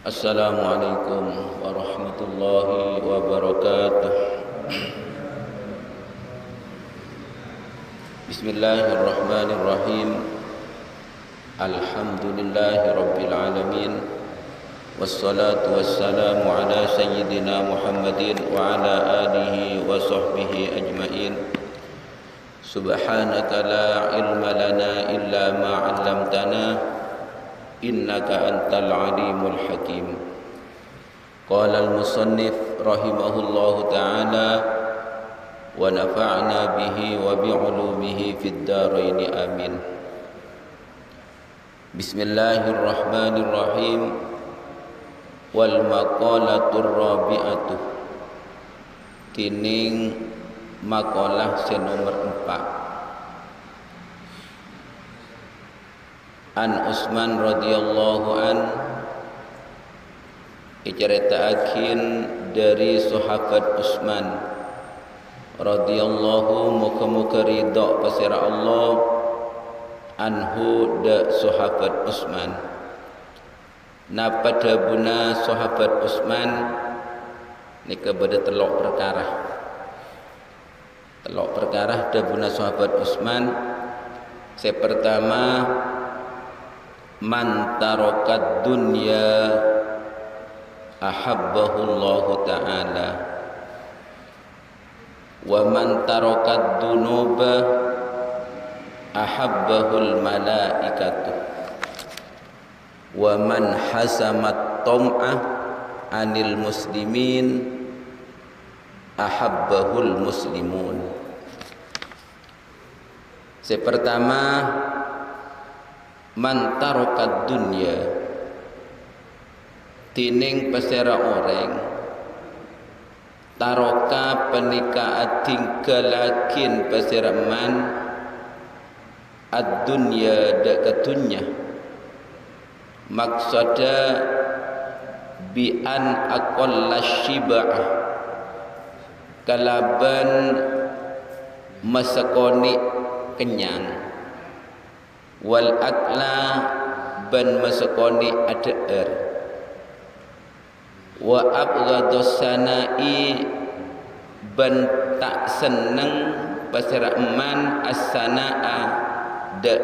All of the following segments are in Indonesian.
Assalamualaikum warahmatullahi wabarakatuh. Bismillahirrahmanirrahim. Alhamdulillahi rabbil alamin. Wassalatu wassalamu ala sayyidina Muhammadin wa ala alihi wa sahbihi ajma'in. Subhanaka la ilma lana illa ma 'allamtana innaka antal alimul hakim. Qala al-musannif rahimahullahu ta'ala wa nafa'na bihi wa bi'ulumihi fid dharain amin. Bismillahirrahmanirrahim. Wal maqalatur rabi'atu, tining makalah nomor 4. An Utsman radhiyallahu an, diceritaakeun dari sahabat Utsman radhiyallahu muga-muga ridha pasira Allah anhu da sahabat Utsman. Napa dabuna sahabat Utsman nika bade telok perkara dabuna sahabat Utsman. Saya pertama, man tarokat dunya ahabbahullahu ta'ala wa man tarokat dunuba ahabbahul malaikatu wa man hasamat tom'ah anil muslimin ahabbahul muslimun. Pertama, man tarokat dunya, tining pasera orang taroka penika tingkalakin pasera man ad dunya da katunya, maksudnya bi an aqalla syib'ah, kalaban masakoni kenyang, wal akla ban masakoni adeer, wa abghadus sanai ban tak seneng pasira man as-sanaa de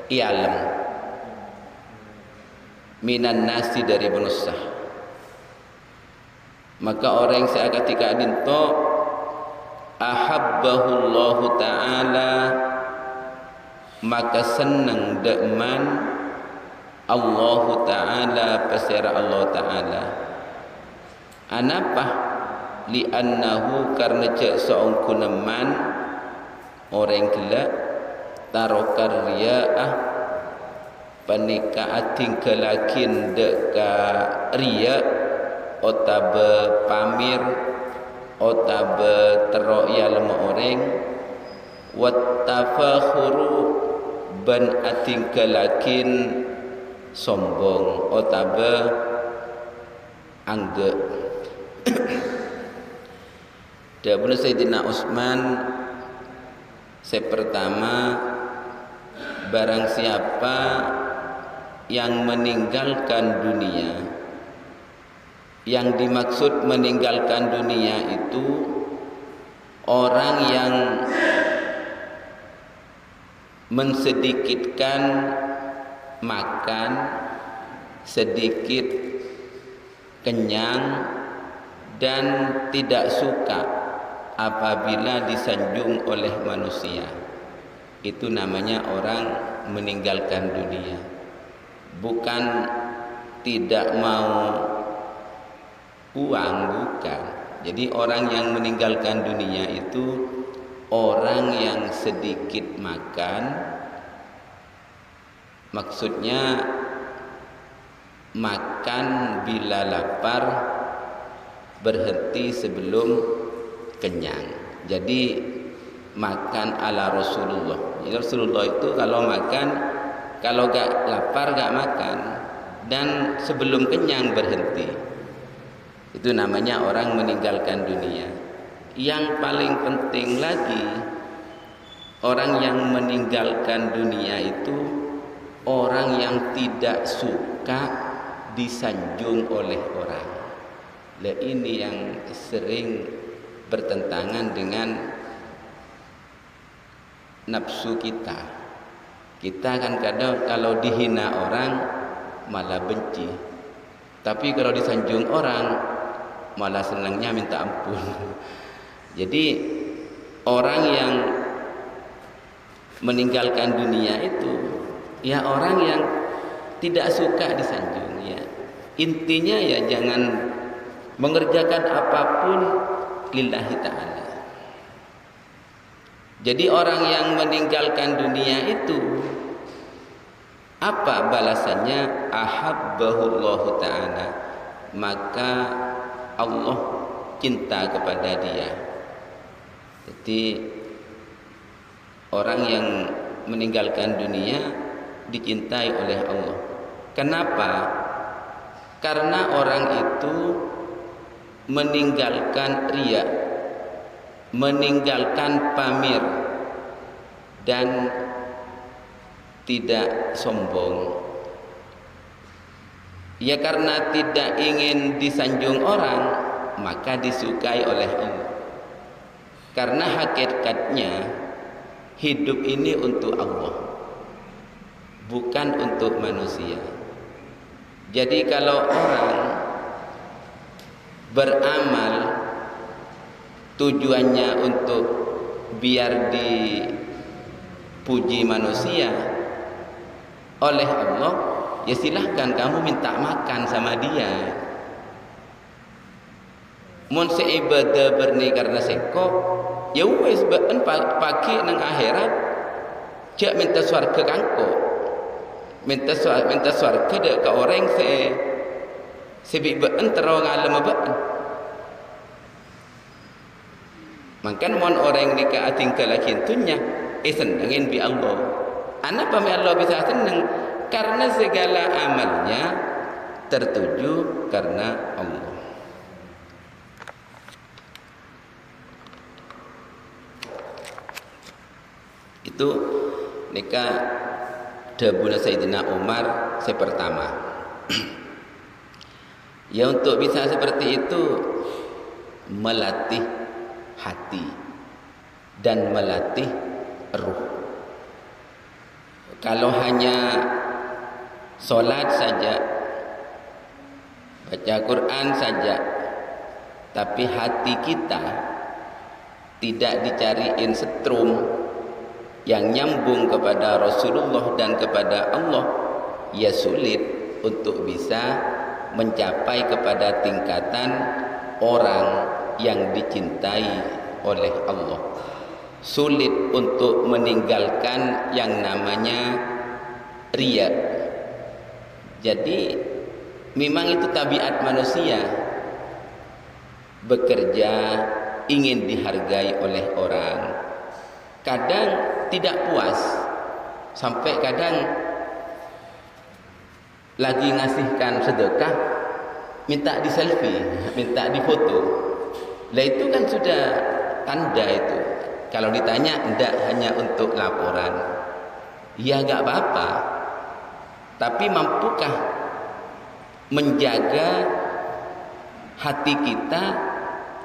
ialem minan nasi dari manusia. Maka orang yang ketika adinto ahabbahullahu ta'ala, maka senang dekman Allah Ta'ala pasira Allah Ta'ala. Anapa? Li'annahu karena cek seorang kunaman orang gelak tarokar riya'ah panika ating kelakin deka riya' otabe pamir otabe teroya lema orang wattafakhuru ban ating kelakin sombong otabe angge. Dabuna Sayyidina Utsman, pertama, barang siapa yang meninggalkan dunia, yang dimaksud meninggalkan dunia itu orang yang mensedikitkan makan, sedikit kenyang, dan tidak suka apabila disanjung oleh manusia. Itu namanya orang meninggalkan dunia. Bukan tidak mau uang, bukan. Jadi orang yang meninggalkan dunia itu orang yang sedikit makan, maksudnya makan bila lapar, berhenti sebelum kenyang. Jadi makan ala Rasulullah. Jadi Rasulullah itu kalau makan, kalau gak lapar gak makan, dan sebelum kenyang berhenti. Itu namanya orang meninggalkan dunia. Yang paling penting lagi, orang yang meninggalkan dunia itu orang yang tidak suka disanjung oleh orang. Ini yang sering bertentangan dengan nafsu kita. Kita kan kadang kalau dihina orang malah benci, tapi kalau disanjung orang malah senangnya minta ampun. Jadi orang yang meninggalkan dunia itu ya orang yang tidak suka disanjung ya. Intinya ya jangan mengerjakan apapun lillahi ta'ala. Jadi orang yang meninggalkan dunia itu apa balasannya? Ahabbahullahu ta'ala, maka Allah cinta kepada dia. Jadi orang yang meninggalkan dunia dicintai oleh Allah. Kenapa? Karena orang itu meninggalkan riya, meninggalkan pamir, dan tidak sombong. Ya karena tidak ingin disanjung orang, maka disukai oleh Allah. Karena hakikatnya hidup ini untuk Allah, bukan untuk manusia. Jadi kalau orang beramal tujuannya untuk biar dipuji manusia oleh Allah, ya silahkan kamu minta makan sama dia. Mun seibadah berni karena sekok, ya wes ben pagi nang akhirat jak minta swarga kangko. Minta swarga dek ke orang sebibaan terong alam abaan. Makan mon orang nikah tinggal lagi tunya senengin bi Allah. Anak pami Allah bisa seneng karena segala amalnya tertuju karena Allah. Itu nikah dahulu Sayyidina Umar pertama. Ya untuk bisa seperti itu melatih hati dan melatih ruh. Kalau hanya solat saja, baca Quran saja, tapi hati kita tidak dicariin setrum yang nyambung kepada Rasulullah dan kepada Allah, ya sulit untuk bisa mencapai kepada tingkatan orang yang dicintai oleh Allah. Sulit untuk meninggalkan yang namanya riya. Jadi memang itu tabiat manusia, bekerja ingin dihargai oleh orang. Kadang tidak puas, sampai kadang lagi ngasihkan sedekah minta di selfie, minta di foto. Lah itu kan sudah tanda itu. Kalau ditanya tidak hanya untuk laporan, ya enggak apa-apa. Tapi mampukah menjaga hati kita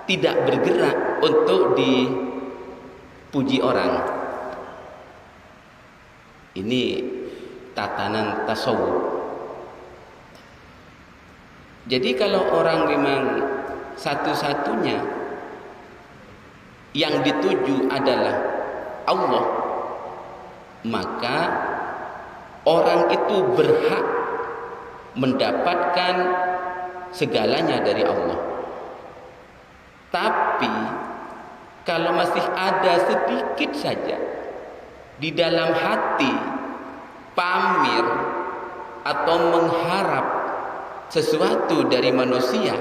tidak bergerak untuk dipuji orang? Ini tatanan tasawuf. Jadi kalau orang memang satu-satunya yang dituju adalah Allah, maka orang itu berhak mendapatkan segalanya dari Allah. Tapi kalau masih ada sedikit saja di dalam hati pamir atau mengharap sesuatu dari manusia,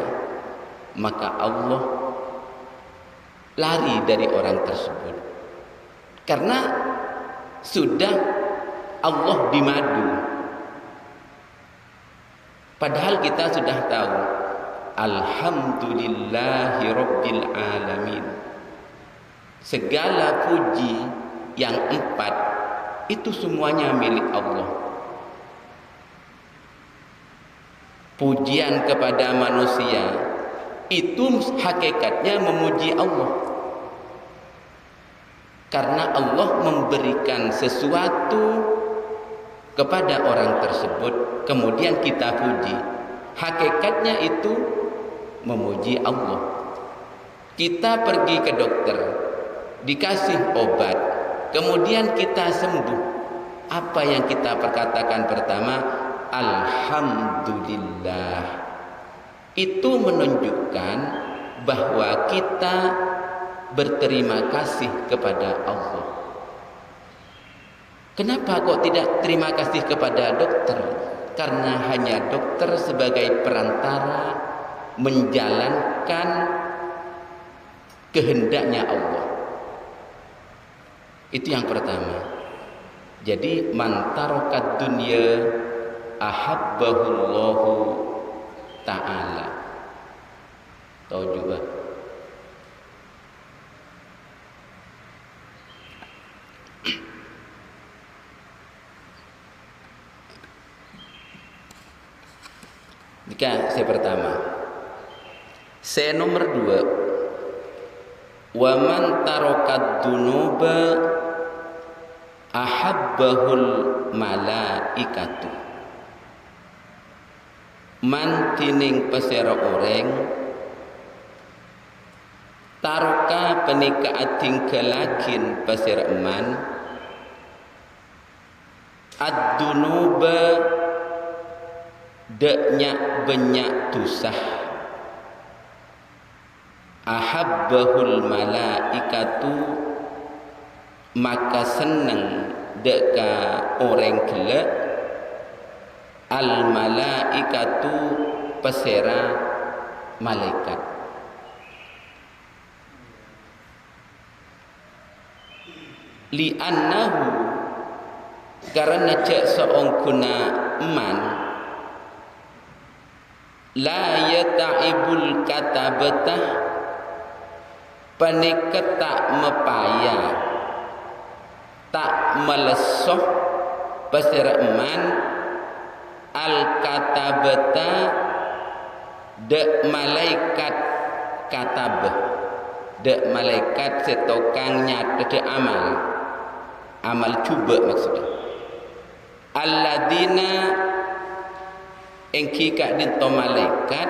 maka Allah lari dari orang tersebut. Karena sudah Allah dimadu. Padahal kita sudah tahu, alhamdulillahi rabbil alamin, segala puji yang 4 itu semuanya milik Allah. pujian kepada manusia, itu hakikatnya memuji Allah. Karena Allah memberikan sesuatu kepada orang tersebut, kemudian kita puji. Hakikatnya itu memuji Allah. Kita pergi ke dokter, dikasih obat, kemudian kita sembuh. Apa yang kita perkatakan pertama? Alhamdulillah. Itu menunjukkan bahwa kita berterima kasih kepada Allah. Kenapa kok tidak terima kasih kepada dokter? Karena hanya dokter sebagai perantara menjalankan kehendaknya Allah. Itu yang pertama. Jadi man tarokat dunya ahabbahullahu ta'ala. Tahu juga. Jika saya pertama, saya nomor 2, wa man tarokat dunuba ahabbahul malaikatu. Man tining pesera oreng taroka penika ating kelagin pesera man ad-dunuba deknya banyak tusah, ahabbahul malaikatu maka seneng deka orang kelak al malaikatu pesera malaikat. Li'annahu karena cak seorang guna man la yata'ibul katabatah paniket tak mepaya tak melesoh pasir eman al katabata de malaikat katabah de malaikat setokang nyata de amal cuba maksudnya alladina engki kak dinto malaikat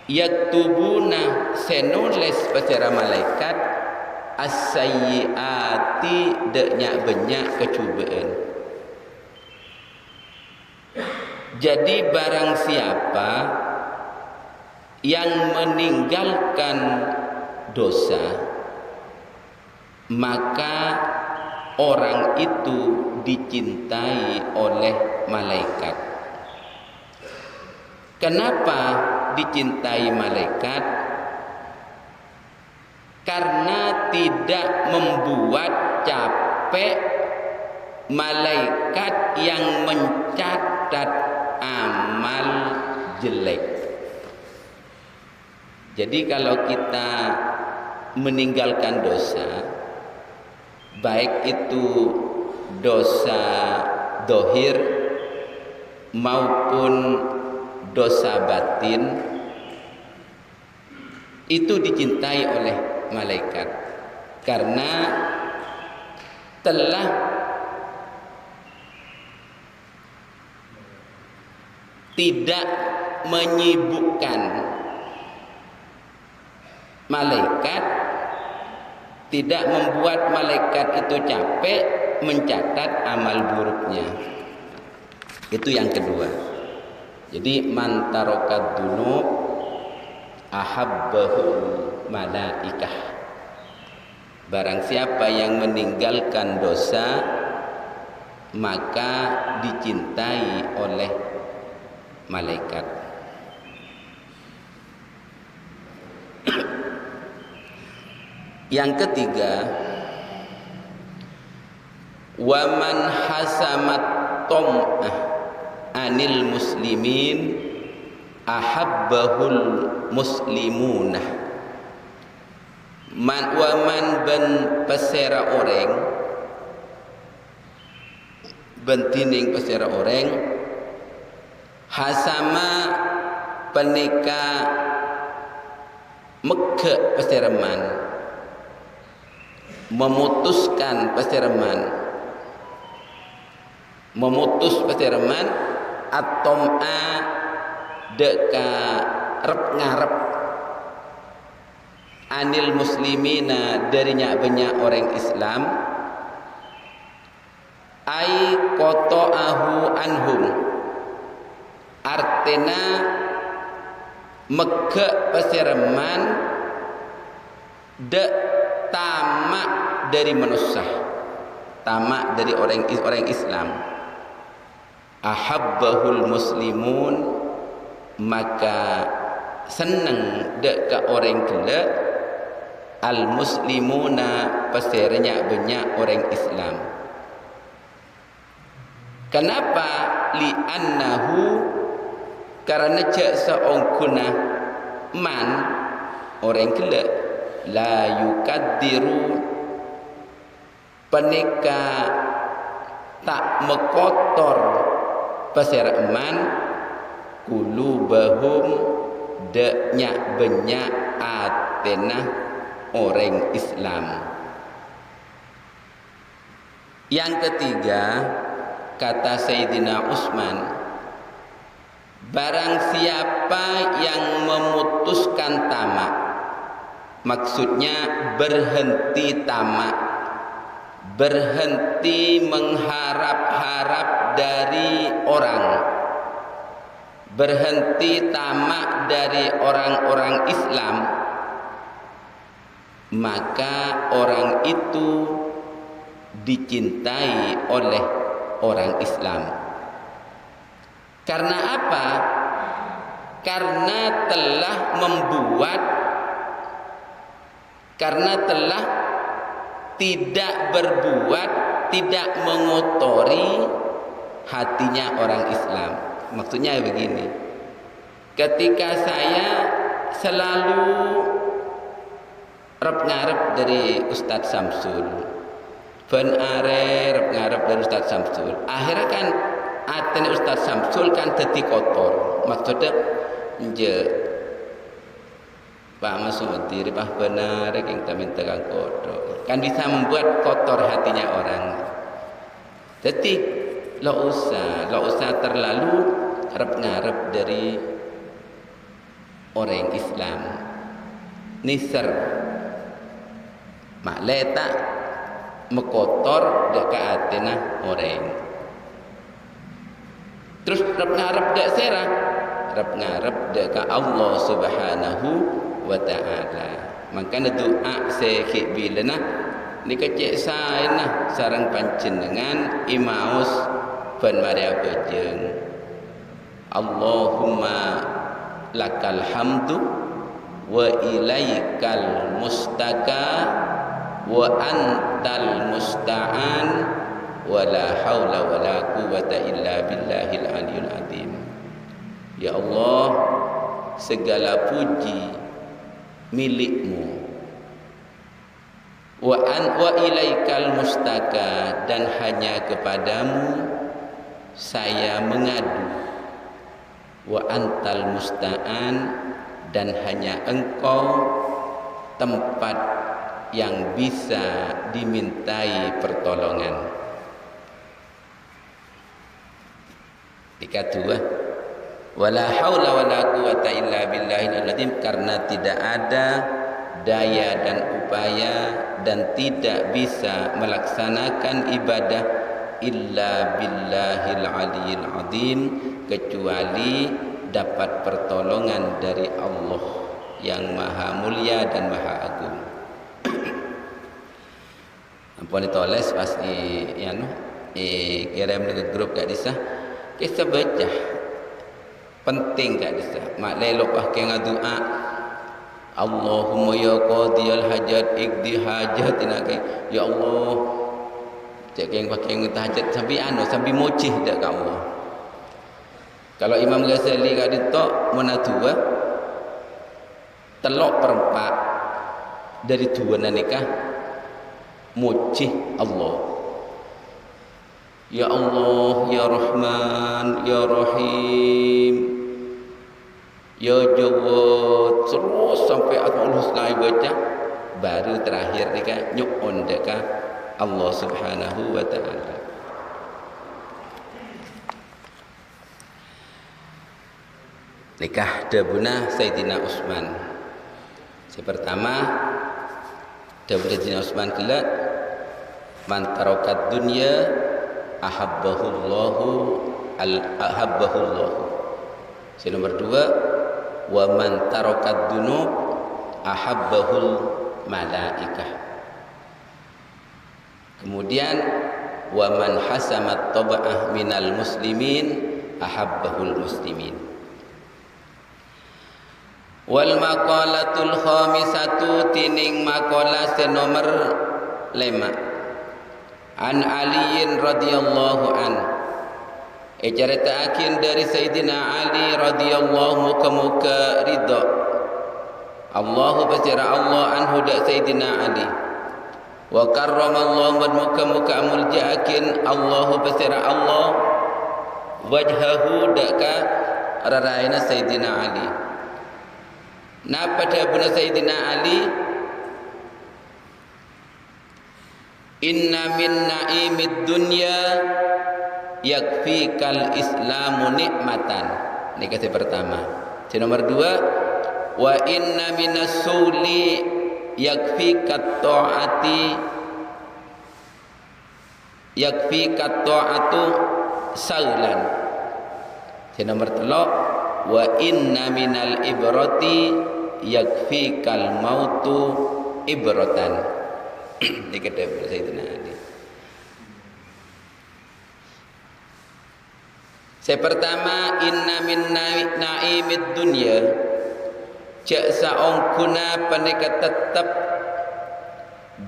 yaktubuna senulis secara malaikat as-sayyiati deknya banyak kecubaan. Jadi barang siapa yang meninggalkan dosa, maka orang itu dicintai oleh malaikat. Kenapa dicintai malaikat? Karena tidak membuat capek malaikat yang mencatat amal jelek. Jadi kalau kita meninggalkan dosa, baik itu dosa dohir maupun dosa batin, itu dicintai oleh malaikat karena telah tidak menyibukkan malaikat, tidak membuat malaikat itu capek mencatat amal buruknya. Itu yang kedua. Jadi man tarokat dunub ahabbahul malaikah. Barang siapa yang meninggalkan dosa, maka dicintai oleh malaikat. Yang ketiga, wa man hasamat tom'ah anil muslimin ahabbahul muslimunah. Man wa man ben pesera orang bentining pesera orang hasama penika meke peseraman, memutuskan peseraman, memutus peseraman atom'a deka rep ngarep anil muslimina darinya banyak orang Islam, ai qata'ahu anhum artena meke peseraman de tamak dari manusia, tamak dari orang Islam. Ahabbahul muslimun, maka senang dek ke orang gila al muslimuna pesernya banyak orang Islam. Kenapa? Li annahu, karena cak seongkuna man orang gila la yukaddiru penika tak mekotor peseraman kulubahum deknya banyak atenah orang Islam. Yang ketiga, kata Sayyidina Utsman, barang siapa yang memutuskan tamak, maksudnya berhenti tamak, berhenti mengharap-harap dari orang, berhenti tamak dari orang-orang Islam, maka orang itu dicintai oleh orang Islam. Karena apa? Karena telah membuat, karena telah tidak berbuat, tidak mengotori hatinya orang Islam. Maksudnya begini, ketika saya selalu rep ngarep dari Ustadz Samsul, ben are rep ngarep dari Ustadz Samsul, akhirnya kan aten Ustadz Samsul kan dadi kotor. Maksudnya je Pak Masudi ribah benar yang kita minta kotor, kan bisa membuat kotor hatinya orang. Jadi lo usah terlalu rep ngarep dari orang Islam. Niser mak letak mekotor dek atena orang. Terus rep ngarep dek serah, rep ngarep dek Allah Subhanahu wa ta'ala. Makanya doa sekik bilana ni kecek saena sarang panjenengan Imaus ban Maria Bejeng. Allahumma lakal hamdu wa ilaikal mustaka wa antal musta'an wa la haula wa la quwwata illa billahil aliyul azim. Ya Allah, segala puji milikmu, wa ilaikal mustaka, dan hanya kepadamu saya mengadu, wa antal musta'an, dan hanya engkau tempat yang bisa dimintai pertolongan. Kedua, wala haula wala quwata illa billahil azim, karena tidak ada daya dan upaya dan tidak bisa melaksanakan ibadah illa billahil aliyil azim, kecuali dapat pertolongan dari Allah yang maha mulia dan maha agung. Ampun ditulis pasti ya no kirim ke grup kat disah kisah baca penting kat disah mak lelok pakai ngadua Allahumma ya qadiyal hajat ikdi hajatina ke ya Allah cek yang pakai hajat sampai sampai mocih dak ka Allah. Kalau Imam Ghazali kat ditok menadua telok perempat dari dua nikah mocih Allah. Ya Allah, Ya Rahman, Ya Rahim, Ya jawab terus sampai Asmaul Husna baca, baru terakhir dekat nyu'un dekat Allah Subhanahu wa taala. Nikah dabuna Sayyidina Utsman. Yang pertama dabuna Sayyidina Utsman kelak man tarakat dunya ahabbahullahu ahabbahullahu. Yang nomor dua wa man tarakat dunub ahabbahul malaikah. Kemudian wa man hasamat taba'ah minal muslimin ahabbahul muslimin. Wal maqalatul khamisatu tining maqalah nomor 5 an aliin radhiyallahu an ceritakan dari Sayyidina Ali radhiyallahu muka-muka ridha Allahu basira Allah anhu dak Sayyidina Ali wa karramallahu wa muka-muka muljaakin Allahu basira Allah wajhahu dak ka raraina Sayyidina Ali. Napa pada Sayyidina Ali? Inna min na'imid dunya yakfikal islamu nikmatan. Ini kata pertama. Yang nomor dua, wa inna minas suli yakfikat ta'ati yakfikat ta'atu saulan. Yang nomor tiga, wa inna minal ibrati yakfikal mautu ibratan. Ini kata Sayyidina Ali. Yang pertama, inna min na'imid dunya cak saongkuna paneka tetap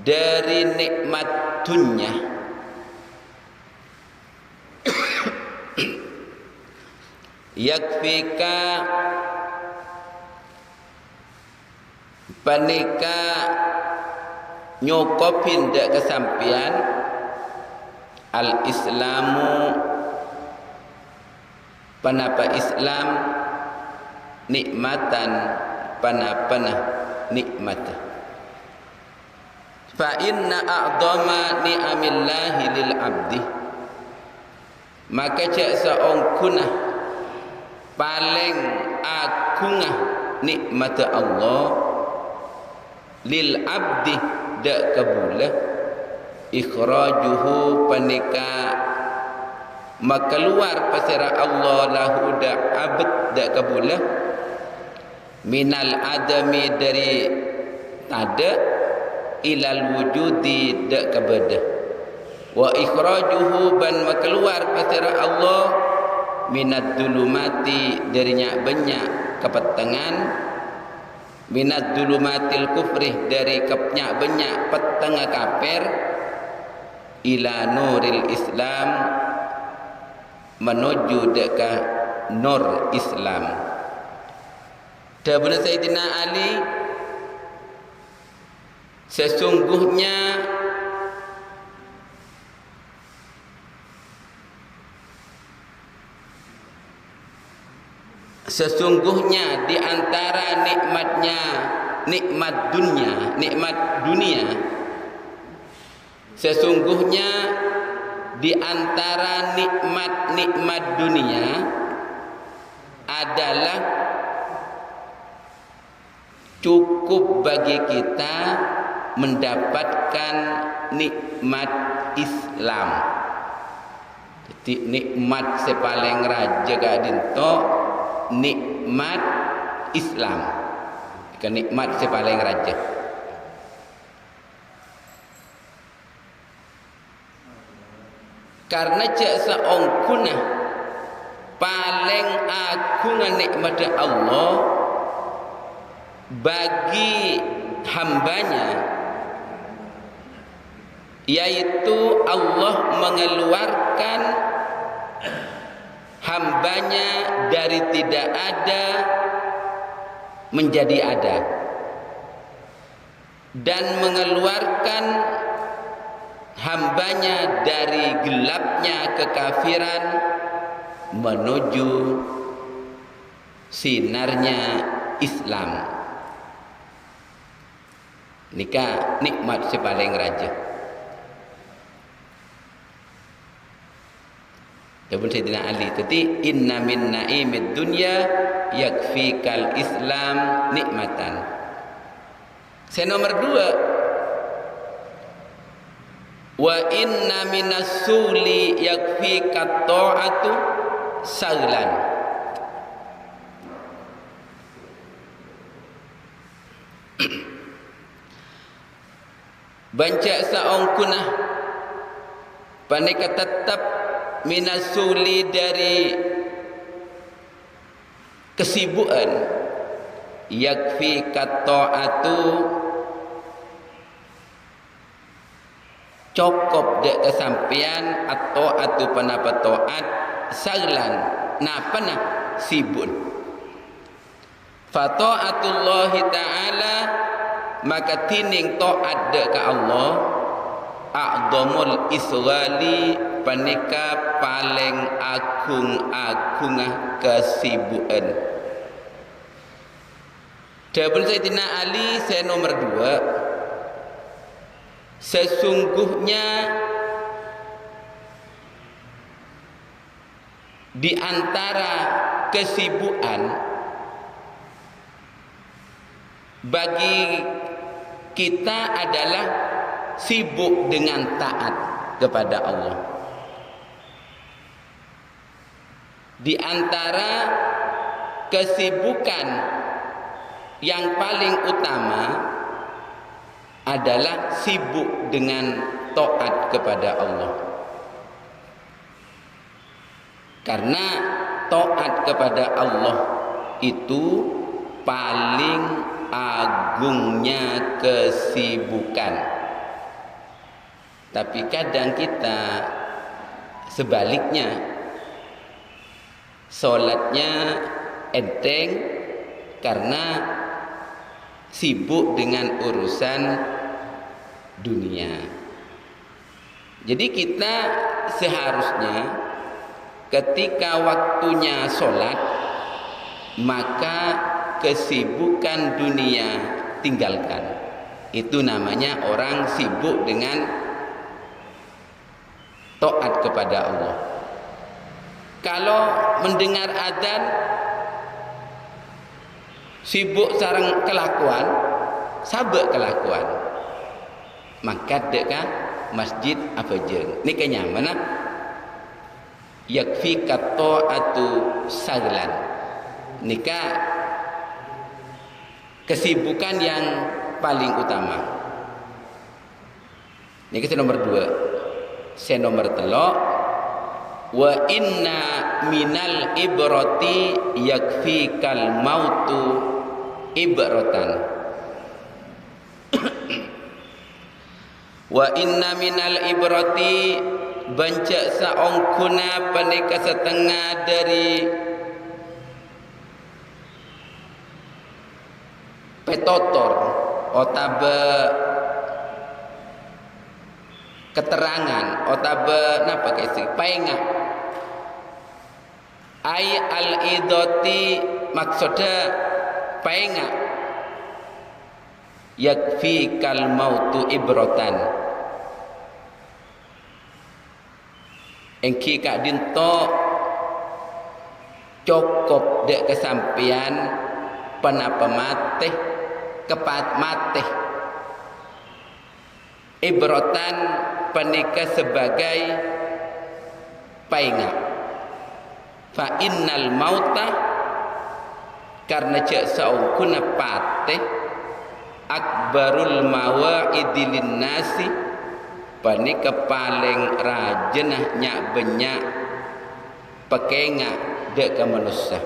dari nikmat dunia. Yakfika paneka nyokopin dak kesampian al-islamu panapa Islam nikmatan panapana nikmat. Fa inna a'dama ni'amillahi lil abdi maka cak saongkuna paling agungah nikmat Allah lil abdi dak kabula ikhrajuhu panika makaluar pasira Allah lahu dak abd dak kabula minal adami dari tada ilal wujudi dak kabada wa ikhrajuhu ban makaluar pasira Allah minad dulumati dari nyak banyak kepetengan minad dulumatil kufri dari kepnyak banyak petengah kafir ila nuril Islam menuju dekat nur Islam. Dabuna Sayyidina Ali sesungguhnya di antara nikmatnya nikmat dunia sesungguhnya di antara nikmat dunia adalah cukup bagi kita mendapatkan nikmat Islam. Jadi nikmat sepaling raja kadinto nikmat Islam. Nikmat sepaling raja. Karena cak saongkuna paling agung nikmat Allah bagi hambanya, yaitu Allah mengeluarkan hambanya dari tidak ada menjadi ada dan mengeluarkan hambanya dari gelapnya kekafiran menuju sinarnya Islam. Nikah nikmat si paling raja. Dabun Sayyidina Ali tadi inna min naimid dunya yakfikal Islam nikmatan. Saya nomor 2, wa inna minas suli yakfikat ta'atu saglan. Banca saong kunah panika tetap minasuli dari kesibukan yakfi kataatu cokop dek kesampian atau atu panapa taat saglan napa nah sibun fataatullahi ta'ala maka tining taat dek ka Allah a'dhamul isghali panika paling agung-agungah kesibukan. Dabun Sayyidina Ali saya nomor 2, sesungguhnya di antara kesibukan bagi kita adalah sibuk dengan taat kepada Allah. Di antara kesibukan yang paling utama adalah sibuk dengan taat kepada Allah. Karena taat kepada Allah itu paling agungnya kesibukan. Tapi kadang kita sebaliknya, sholatnya enteng karena sibuk dengan urusan dunia. Jadi kita seharusnya ketika waktunya sholat, maka kesibukan dunia tinggalkan. Itu namanya orang sibuk dengan taat kepada Allah. Kalau mendengar adzan sibuk sareng kelakuan, sabek kelakuan, maka dekat masjid apa jeung nikahnya mana yakfi qata'atu saglan, nikah kesibukan yang paling utama. Nikah saya nomor 2. Saya nomor 3, wa inna minal ibrati yakfikal mautu ibratan. Wa inna minal ibrati banca saongkuna panika setengah dari petotor otabe keterangan otabe napa kesi painga ai al idoti maksudnya painga yakfi kal mautu ibrotan engki kak dinto cokop dek kesampian penapa mate kepat mate ibrotan penika sebagai painga fa innal mauta karena cek saungkuna pate akbarul mawaidilin nasi panika paling rajenah nyak benyak pekenga dek ke manusia.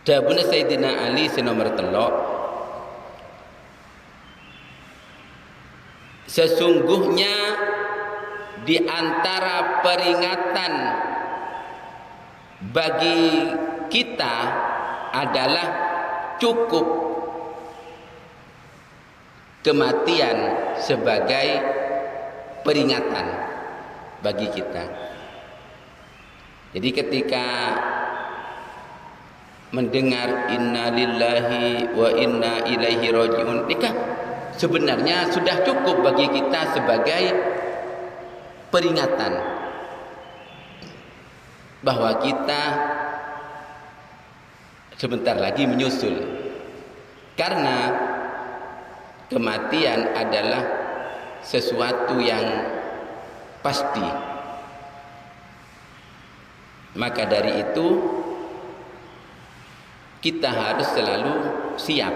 Dabuna Sayyidina Ali senomor 3, sesungguhnya di antara peringatan bagi kita adalah cukup kematian sebagai peringatan bagi kita. Jadi ketika mendengar inna lillahi wa inna ilaihi rajiun, nikah sebenarnya sudah cukup bagi kita sebagai peringatan bahwa kita sebentar lagi menyusul, karena kematian adalah sesuatu yang pasti. Maka dari itu kita harus selalu siap.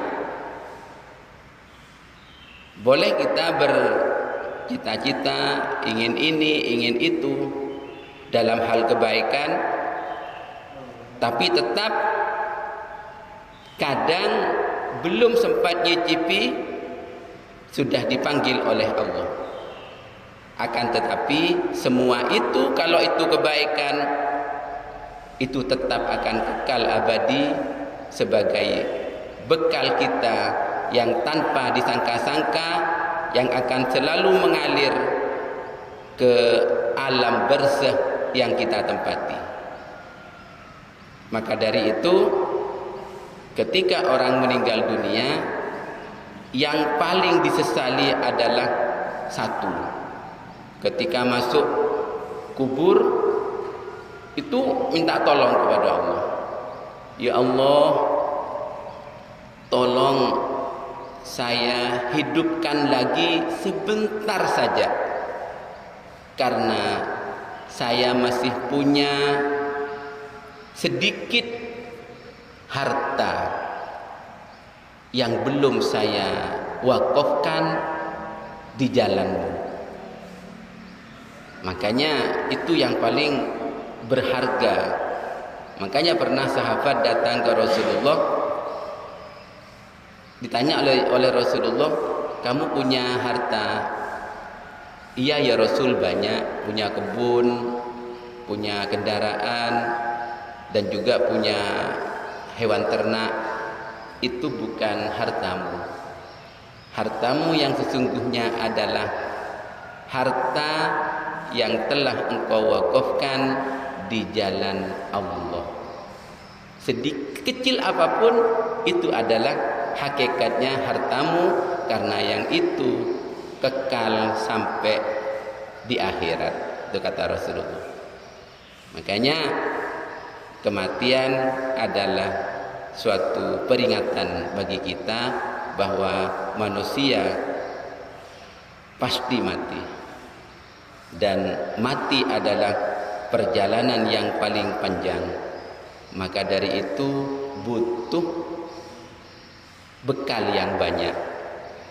Boleh kita bercita-cita ingin ini, ingin itu dalam hal kebaikan, tapi tetap kadang belum sempat nyicipi sudah dipanggil oleh Allah. Akan tetapi semua itu, kalau itu kebaikan, itu tetap akan kekal abadi sebagai bekal kita yang tanpa disangka-sangka, yang akan selalu mengalir ke alam barzakh yang kita tempati. Maka dari itu, ketika orang meninggal dunia, yang paling disesali adalah satu, ketika masuk kubur itu minta tolong kepada Allah. Ya Allah, tolong saya hidupkan lagi sebentar saja, karena saya masih punya sedikit harta yang belum saya wakafkan di jalanmu. Makanya itu yang paling berharga. Makanya pernah sahabat datang ke Rasulullah, ditanya oleh Rasulullah, kamu punya harta? Iya ya Rasul, banyak, punya kebun, punya kendaraan, dan juga punya hewan ternak. Itu bukan hartamu. Hartamu yang sesungguhnya adalah harta yang telah engkau wakafkan di jalan Allah. Sedikit kecil apapun, itu adalah hakikatnya hartamu, karena yang itu kekal sampai di akhirat. Itu kata Rasulullah. Makanya kematian adalah suatu peringatan bagi kita bahwa manusia pasti mati, dan mati adalah perjalanan yang paling panjang. Maka dari itu butuh bekal yang banyak.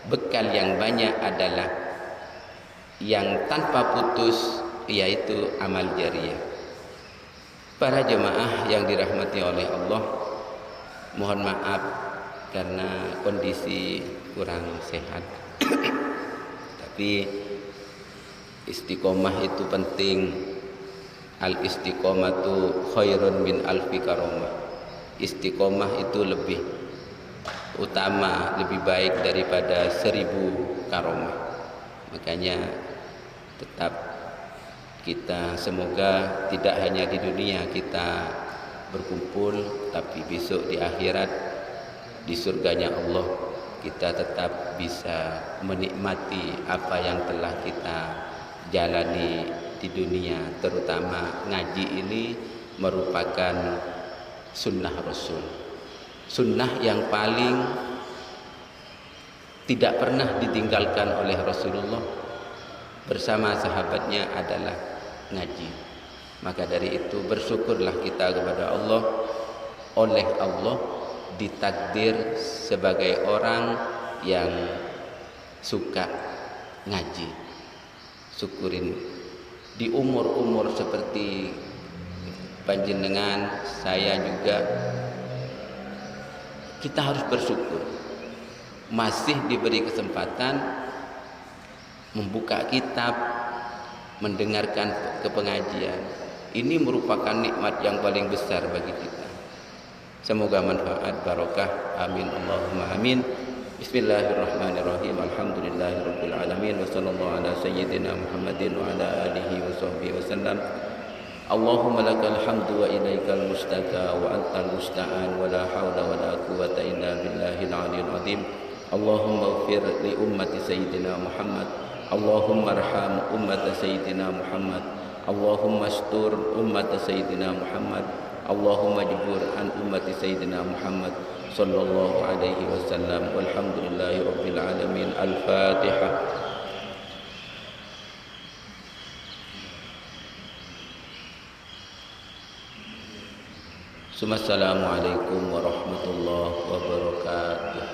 Bekal yang banyak adalah yang tanpa putus, yaitu amal jariah. Para jemaah yang dirahmati oleh Allah, mohon maaf karena kondisi kurang sehat. Tapi istiqomah itu penting. Al istiqomatu khairun min alfi karomah. Istiqomah itu lebih utama, lebih baik daripada 1000 karomah. Makanya tetap kita semoga tidak hanya di dunia kita berkumpul, tapi besok di akhirat, di surganya Allah, kita tetap bisa menikmati apa yang telah kita jalani di dunia. Terutama ngaji ini merupakan sunnah Rasul, sunnah yang paling tidak pernah ditinggalkan oleh Rasulullah bersama sahabatnya adalah ngaji. Maka dari itu bersyukurlah kita kepada Allah, oleh Allah ditakdir sebagai orang yang suka ngaji. Syukurin di umur-umur seperti panjenengan, saya juga, kita harus bersyukur masih diberi kesempatan membuka kitab, mendengarkan kepengajian. Ini merupakan nikmat yang paling besar bagi kita. Semoga manfaat barokah. Amin Allahumma amin. Bismillahirrahmanirrahim. Alhamdulillahirabbil alamin wa sallallahu ala sayyidina Muhammadin wa ala alihi wa sahbihi wasallam. Allahumma lakal hamdu wa ilaikal mustaka wa antal musta'an wa la hawla wa la quwwata illa billahil aliyyil azim. Allahumma ighfir li ummati sayyidina Muhammad. Allahumma arham ummata sayyidina Muhammad. Allahumma astur ummata sayyidina Muhammad. Allahumma jibur an ummati sayyidina Muhammad sallallahu alaihi wasallam. Walhamdulillahi rabbil alamin. Al-Fatihah. Assalamualaikum warahmatullahi wabarakatuh.